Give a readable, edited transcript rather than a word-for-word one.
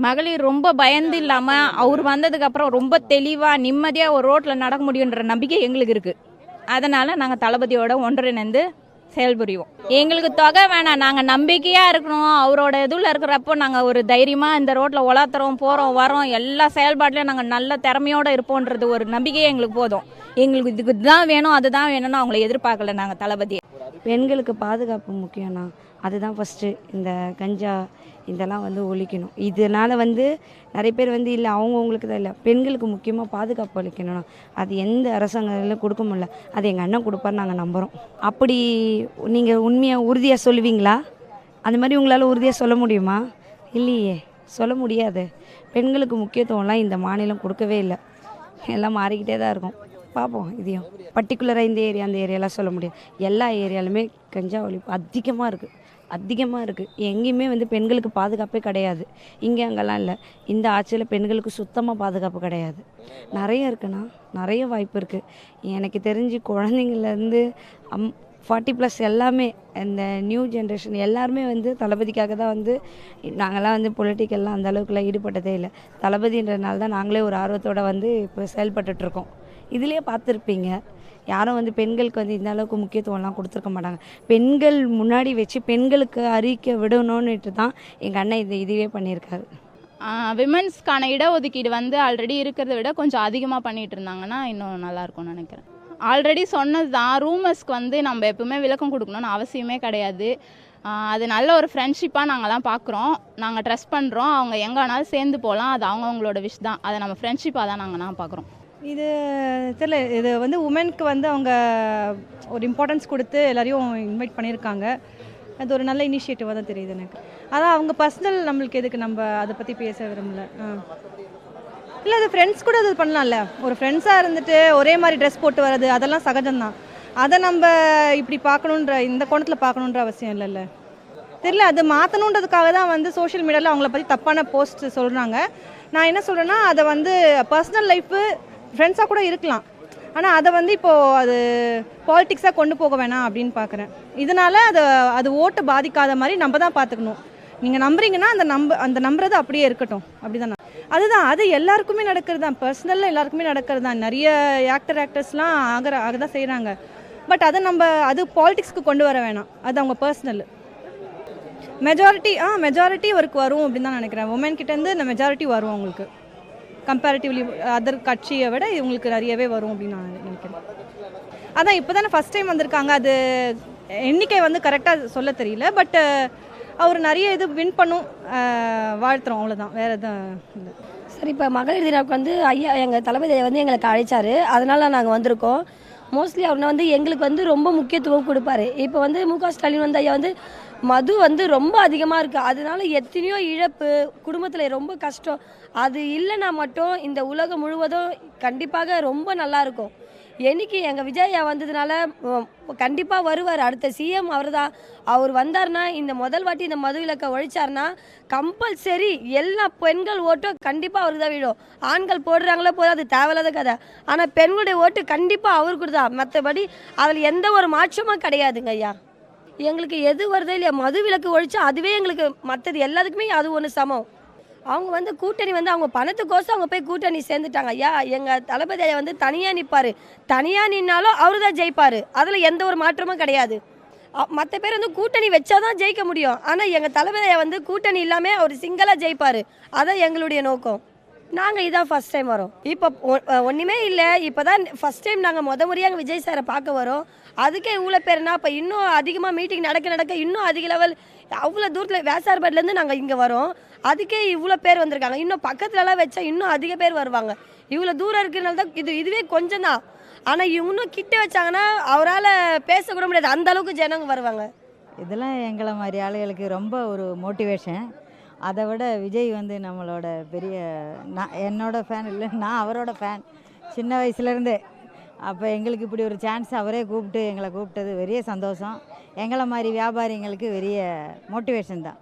மகளிர் ரொம்ப பயந்து இல்லாமல் அவர் வந்ததுக்கப்புறம் ரொம்ப தெளிவாக நிம்மதியாக ஒரு ரோட்டில் நடக்க முடியுன்ற நம்பிக்கை எங்களுக்கு இருக்குது. அதனால் நாங்கள் தளபதியோட ஒன்றிணைந்து செயல்புரிவோம். எங்களுக்கு தொகை வேணாம், நாங்கள் நம்பிக்கையாக இருக்கணும். அவரோட இதில் இருக்கிறப்போ நாங்கள் ஒரு தைரியமாக இந்த ரோட்டில் உலாத்துறோம், போகிறோம், வரோம், எல்லா செயல்பாட்டிலையும் நாங்கள் நல்ல திறமையோடு இருப்போன்றது ஒரு நம்பிக்கையே எங்களுக்கு போதும். எங்களுக்கு இதுக்கு தான் வேணும், அதுதான் வேணும்னு அவங்கள எதிர்பார்க்கல நாங்கள் தளபதி. பெண்களுக்கு பாதுகாப்பு முக்கியம்னா அதுதான் ஃபஸ்ட்டு. இந்த கஞ்சா இதெல்லாம் ஒழிக்கணும். இதனால் நிறைய பேர் இல்லை அவங்கவுங்களுக்கு தான் இல்லை, பெண்களுக்கு முக்கியமாக பாதுகாப்பு அளிக்கணும். அது எந்த அரசாங்கத்திலும் கொடுக்க முடியல, அது எங்கள் அண்ணன் கொடுப்பார் நாங்கள் நம்புகிறோம். அப்படி நீங்கள் உண்மையாக உறுதியாக சொல்லுவீங்களா? அந்த மாதிரி உங்களால் உறுதியாக சொல்ல முடியுமா? இல்லையே, சொல்ல முடியாது. பெண்களுக்கு முக்கியத்துவம்லாம் இந்த மாநிலம் கொடுக்கவே இல்லை. எல்லாம் மாறிக்கிட்டே தான் இருக்கும். பார்ப்போம். இதையும் பர்டிகுலராக இந்த ஏரியா அந்த ஏரியாலாம் சொல்ல முடியாது. எல்லா ஏரியாலுமே கஞ்சா ஒழிப்பு அதிகமாக இருக்குது. எங்கேயுமே பெண்களுக்கு பாதுகாப்பே கிடையாது. இங்கே அங்கெல்லாம் இல்லை. இந்த ஆட்சியில் பெண்களுக்கு சுத்தமாக பாதுகாப்பு கிடையாது. நிறைய இருக்குண்ணா, நிறைய வாய்ப்பு இருக்குது. எனக்கு தெரிஞ்சு குழந்தைங்கள்லேருந்து 40+ எல்லாமே இந்த நியூ ஜென்ரேஷன் எல்லாருமே தளபதிக்காக தான் நாங்கள்லாம் பொலிட்டிக்கல்லாம் அந்த அளவுக்குலாம் ஈடுபட்டதே இல்லை. தளபதின்றதுனால தான் நாங்களே ஒரு ஆர்வத்தோடு இப்போ செயல்பட்டுட்ருக்கோம். இதுலேயே பார்த்துருப்பீங்க, யாரும் பெண்களுக்கு இந்த அளவுக்கு முக்கியத்துவம்லாம் கொடுத்துருக்க மாட்டாங்க. பெண்கள் முன்னாடி வச்சு பெண்களுக்கு அறிக்கை விடணும்னுட்டு தான் எங்கள் அண்ணன் இதுவே பண்ணியிருக்காரு. விமன்ஸ்க்கான இடஒதுக்கீடு ஆல்ரெடி இருக்கிறத விட கொஞ்சம் அதிகமாக பண்ணிகிட்டு இருந்தாங்கன்னா இன்னும் நல்லாயிருக்கும்னு நினைக்கிறேன். ஆல்ரெடி சொன்னது தான், ரூமர்ஸ்க்கு நம்ம எப்பவுமே விளக்கம் கொடுக்கணும்னு அவசியமே கிடையாது. அது நல்ல ஒரு ஃப்ரெண்ட்ஷிப்பாக நாங்கள்லாம் பார்க்குறோம், நாங்கள் ட்ரஸ்ட் பண்ணுறோம். அவங்க எங்கே வேணாலும் சேர்ந்து போகலாம், அது அவங்கவுங்களோட விஷ் தான். அதை நம்ம ஃப்ரெண்ட்ஷிப்பாக தான் நாங்கள் பார்க்குறோம். இது தெரியல, இது உமனுக்கு அவங்க ஒரு இம்பார்ட்டன்ஸ் கொடுத்து எல்லாரையும் இன்வைட் பண்ணியிருக்காங்க. அது ஒரு நல்ல இனிஷியேட்டிவாக தான் தெரியுது எனக்கு. அதான் அவங்க பர்சனல், நம்மளுக்கு எதுக்கு நம்ம அதை பற்றி பேச விரும்பல. இல்லை, அது ஃப்ரெண்ட்ஸ் கூட அது பண்ணலாம்ல. ஒரு ஃப்ரெண்ட்ஸாக இருந்துட்டு ஒரே மாதிரி ட்ரெஸ் போட்டு வர்றது அதெல்லாம் சகஜம்தான். அதை நம்ம இப்படி பார்க்கணுன்ற, இந்த கோணத்தில் பார்க்கணுன்ற அவசியம் இல்லைல்ல. தெரியல, அது மாற்றணுன்றதுக்காக தான் சோஷியல் மீடியாவில் அவங்கள பற்றி தப்பான போஸ்ட் சொல்கிறாங்க. நான் என்ன சொல்கிறேன்னா, அதை பர்சனல் லைஃபு ஃப்ரெண்ட்ஸாக கூட இருக்கலாம், ஆனால் அதை இப்போது அது பாலிட்டிக்ஸாக கொண்டு போக வேணாம் அப்படின்னு பார்க்குறேன். இதனால் அது ஓட்டு பாதிக்காத மாதிரி நம்ம தான் பார்த்துக்கணும். நீங்கள் நம்புறீங்கன்னா அந்த நம்புறது அப்படியே இருக்கட்டும். அப்படி தான் அதுதான், அது எல்லாருக்குமே நடக்கிறது தான். பர்சனலில் எல்லாருக்குமே நடக்கிறது தான். நிறைய ஆக்டர்ஸ்லாம் ஆக தான் செய்கிறாங்க. பட் அதை அது பாலிட்டிக்ஸ்க்கு கொண்டு வர வேணாம். அது அவங்க பர்சனல். மெஜாரிட்டி ஒர்க் வரும் அப்படின்னு தான் நினைக்கிறேன். உமன் கிட்டேருந்து இந்த மெஜாரிட்டி வரும் அவங்களுக்கு. கம்பேரிட்டிவ்லி அதர் கட்சியை விட இவங்களுக்கு நிறையவே வரும் அப்படின்னு நான் நினைக்கிறேன். அதான் இப்போ தானே ஃபஸ்ட் டைம் வந்திருக்காங்க. அது எண்ணிக்கை கரெக்டாக சொல்ல தெரியல. பட் அவர் நிறைய இது வின் பண்ணும், வாழ்த்துறோம், அவ்வளோதான், வேறு எதுவும் இல்லை. சரி, இப்போ மகளிர் தினத்துக்கு ஐயா எங்கள் தளபதி எங்களுக்கு அழைச்சார், அதனால நாங்கள் வந்திருக்கோம். மோஸ்ட்லி அவர் எங்களுக்கு ரொம்ப முக்கியத்துவம் கொடுப்பாரு. இப்போ மு.க. ஸ்டாலின் ஐயா மது ரொம்ப அதிகமாக இருக்குது. அதனால எத்தனையோ இழப்பு, குடும்பத்தில் ரொம்ப கஷ்டம். அது இல்லைன்னா மட்டும் இந்த உலகம் முழுவதும் கண்டிப்பாக ரொம்ப நல்லாயிருக்கும். என்னைக்கு எங்கள் விஜய் வந்ததுனால கண்டிப்பாக வருவார். அடுத்த சிஎம் அவர் தான். அவர் வந்தார்னா, இந்த முதல் வாட்டி இந்த மது விலக்கை ஒழிச்சார்னா கம்பல்சரி எல்லா பெண்கள் ஓட்டும் கண்டிப்பாக அவருக்கு தான் விடும். ஆண்கள் போடுறாங்களோ போதும், அது தேவையில்லாத கதை. ஆனால் பெண்களுடைய ஓட்டு கண்டிப்பாக அவருக்கு தான். மற்றபடி அதில் எந்த ஒரு மாற்றமும் கிடையாதுங்க ஐயா. எங்களுக்கு எது வருதோ இல்லையா, மது விலக்கு ஒழிச்சா அதுவே எங்களுக்கு மற்றது எல்லாத்துக்குமே அது ஒன்று சமம். அவங்க கூட்டணி அவங்க பணத்துக்கோசம் அவங்க போய் கூட்டணி சேர்ந்துட்டாங்க. ஐயா எங்கள் தளபதி ஐயா தனியாக நிற்பார். தனியாக நின்னாலும் அவரு தான் ஜெயிப்பார். அதில் எந்த ஒரு மாற்றமும் கிடையாது. மற்ற பேர் கூட்டணி வச்சாதான் ஜெயிக்க முடியும். ஆனால் எங்கள் தளபதி ஐயா கூட்டணி இல்லாமல் அவர் சிங்கிளாக ஜெயிப்பார். அதான் எங்களுடைய நோக்கம். நாங்கள் இதான் ஃபஸ்ட் டைம் வரோம். இப்போ ஒன்றுமே இல்லை, இப்போ தான் ஃபஸ்ட் டைம் நாங்கள் முறையாக எங்கள் விஜய் சாரை பார்க்க வரோம். அதுக்கே இவ்வளோ பேர்னா, இப்போ இன்னும் அதிகமாக மீட்டிங் நடக்க இன்னும் அதிக லெவல், அவ்வளோ தூரத்தில் வேசார்பாட்லேருந்து நாங்கள் இங்கே வரோம். அதுக்கே இவ்வளோ பேர் வந்திருக்காங்க. இன்னும் பக்கத்துலலாம் வச்சா இன்னும் அதிக பேர் வருவாங்க. இவ்வளோ தூரம் இருக்கிறனால தான் இதுவே கொஞ்சம் தான். ஆனால் இன்னும் கிட்ட வச்சாங்கன்னா அவரால் பேசக்கூட முடியாது, அந்த அளவுக்கு ஜனங்க வருவாங்க. இதெல்லாம் எங்களை மாதிரி ஆளுகளுக்கு ரொம்ப ஒரு மோட்டிவேஷன். அதை விட விஜய் நம்மளோட பெரிய, என்னோட ஃபேன் இல்லை, நான் அவரோட ஃபேன் சின்ன வயசுலேருந்தே. அப்போ எங்களுக்கு இப்படி ஒரு சான்ஸ் அவரே எங்களை கூப்பிட்டது பெரிய சந்தோஷம். எங்களை மாதிரி வியாபாரிங்களுக்கு பெரிய மோட்டிவேஷன் தான்.